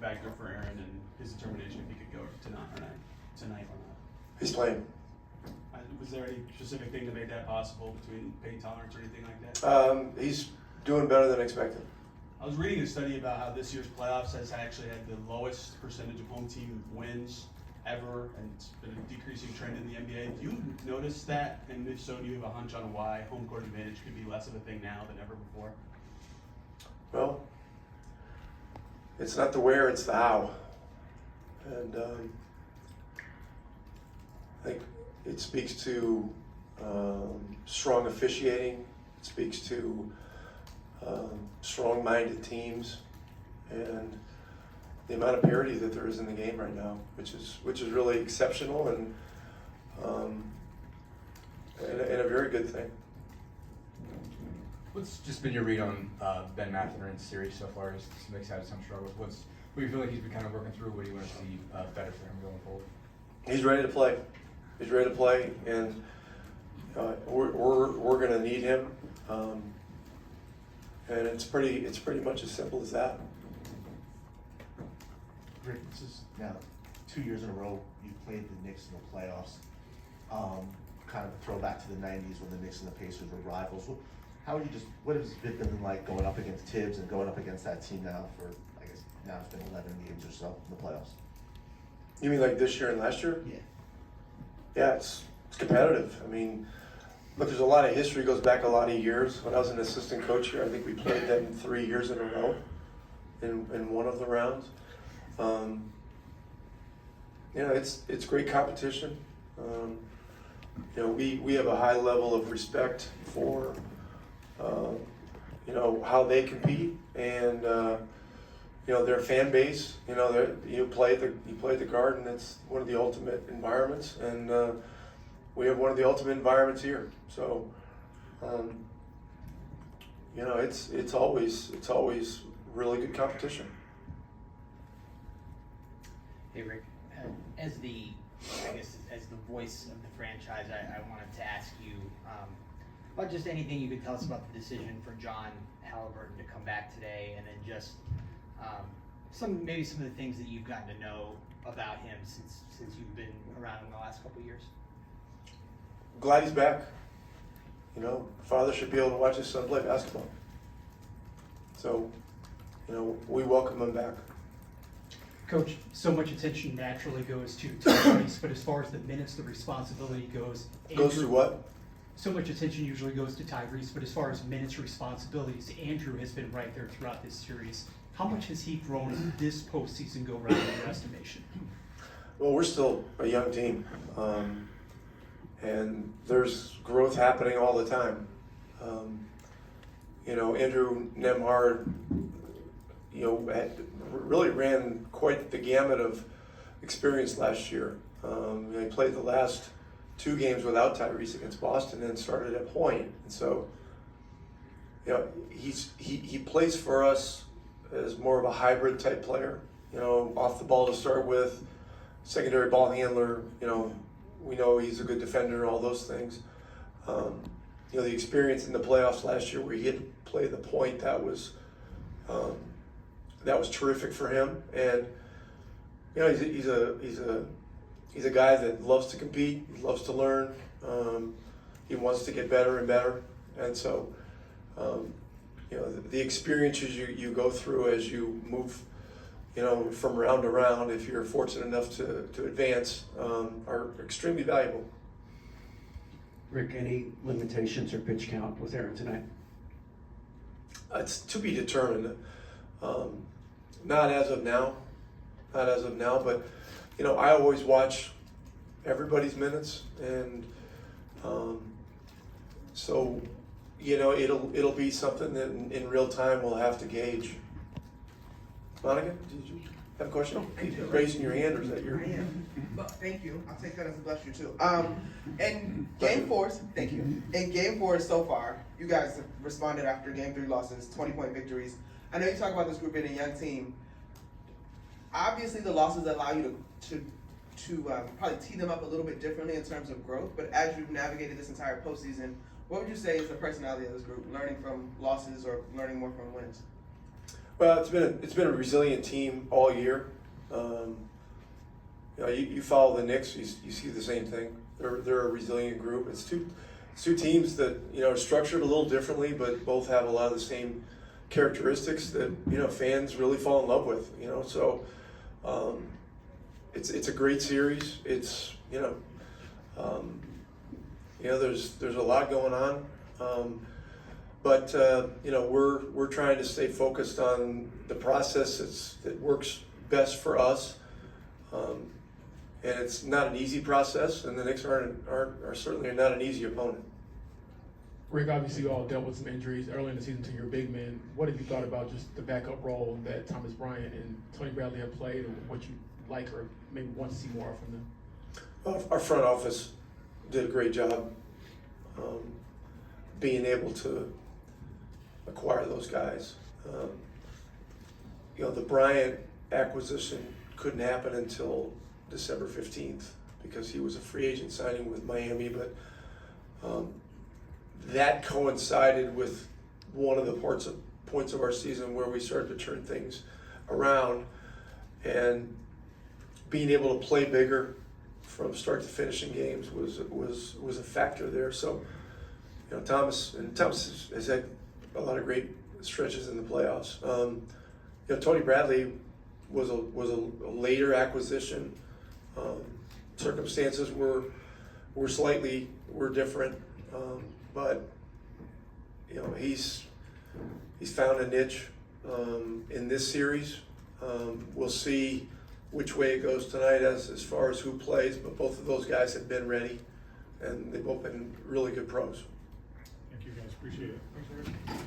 factor for Aaron and his determination if he could go tonight or not. He's playing. Was there any specific thing that made that possible between pain tolerance or anything like that? He's doing better than expected. I was reading a study about how this year's playoffs has actually had the lowest percentage of home team wins ever, and it's been a decreasing trend in the NBA. Do you notice that? And if so, do you have a hunch on why home court advantage could be less of a thing now than ever before? Well, it's not the where, it's the how. And I think it speaks to strong officiating. It speaks to strong-minded teams and the amount of parity that there is in the game right now, which is really exceptional and a very good thing. What's just been your read on Ben Mathurin's series so far? He's Knicks had some struggles. What do you feel like he's been kind of working through? What do you want to see better for him going forward? He's ready to play. He's ready to play, and we're going to need him. And it's pretty much as simple as that. Rick, this is now 2 years in a row you've played the Knicks in the playoffs. Kind of a throwback to the '90s when the Knicks and the Pacers were rivals. What has it been like going up against Tibbs and going up against that team now for, I guess, now it's been 11 games or so in the playoffs? You mean like this year and last year? Yeah. Yeah, it's competitive. I mean, look, there's a lot of history, goes back a lot of years. When I was an assistant coach here, I think we played them 3 years in a row in one of the rounds. It's great competition. We have a high level of respect for how they compete and their fan base. You play the Garden. It's one of the ultimate environments, and we have one of the ultimate environments here. So, it's always really good competition. Hey Rick, as the voice of the franchise, I wanted to ask you about just anything you could tell us about the decision for John Halliburton to come back today, and then just some of the things that you've gotten to know about him since you've been around in the last couple of years. Glad he's back. Father should be able to watch his son play basketball. So, we welcome him back. Coach, so much attention naturally goes to Tyrese, but as far as the minutes, the responsibility goes. Goes to what? So much attention usually goes to Tyrese, but as far as minutes responsibilities, Andrew has been right there throughout this series. How much has he grown this postseason go round in your estimation? Well, we're still a young team, and there's growth happening all the time. Andrew Nembhard, really ran quite the gamut of experience last year. He played the last 2 games without Tyrese against Boston and started at point. And so, he plays for us as more of a hybrid type player. Off the ball to start with, secondary ball handler. We know he's a good defender, all those things. The experience in the playoffs last year where he had to play the point, that was terrific for him. And he's a guy that loves to compete, he loves to learn, he wants to get better and better. And so the experiences you go through as you move from round to round, if you're fortunate enough to advance, are extremely valuable. Rick, any limitations or pitch count with Aaron tonight? It's to be determined. Not as of now, but I always watch everybody's minutes, and so it'll be something that in real time we'll have to gauge. Monica, did you have a question? You're raising your hand, or is that your? I am. But thank you. I'll take that as a bless you too. In game 4, thank you. In game 4 so far, you guys have responded after game 3 losses, 20-point victories. I know you talk about this group being a young team. Obviously, the losses allow you to probably tee them up a little bit differently in terms of growth. But as you've navigated this entire postseason, what would you say is the personality of this group? Learning from losses or learning more from wins? Well, it's been a resilient team all year. You follow the Knicks, you see the same thing. They're a resilient group. It's two teams that are structured a little differently, but both have a lot of the same characteristics that fans really fall in love with. So it's a great series. It's there's a lot going on. But we're trying to stay focused on the process that works best for us, and it's not an easy process. And the Knicks are certainly not an easy opponent. Rick, obviously you all dealt with some injuries early in the season to your big men. What have you thought about just the backup role that Thomas Bryant and Tony Bradley have played, and what you like or maybe want to see more from them? Well, our front office did a great job being able to acquire those guys. The Bryant acquisition couldn't happen until December 15th because he was a free agent signing with Miami, but that coincided with one of the points of our season where we started to turn things around, and being able to play bigger from start to finish in games was a factor there. So Thomas has had a lot of great stretches in the playoffs. Tony Bradley was a later acquisition. Circumstances were different, but he's found a niche in this series. We'll see which way it goes tonight as far as who plays, but both of those guys have been ready, and they've both been really good pros. Thank you guys, appreciate it. Thanks, Rick.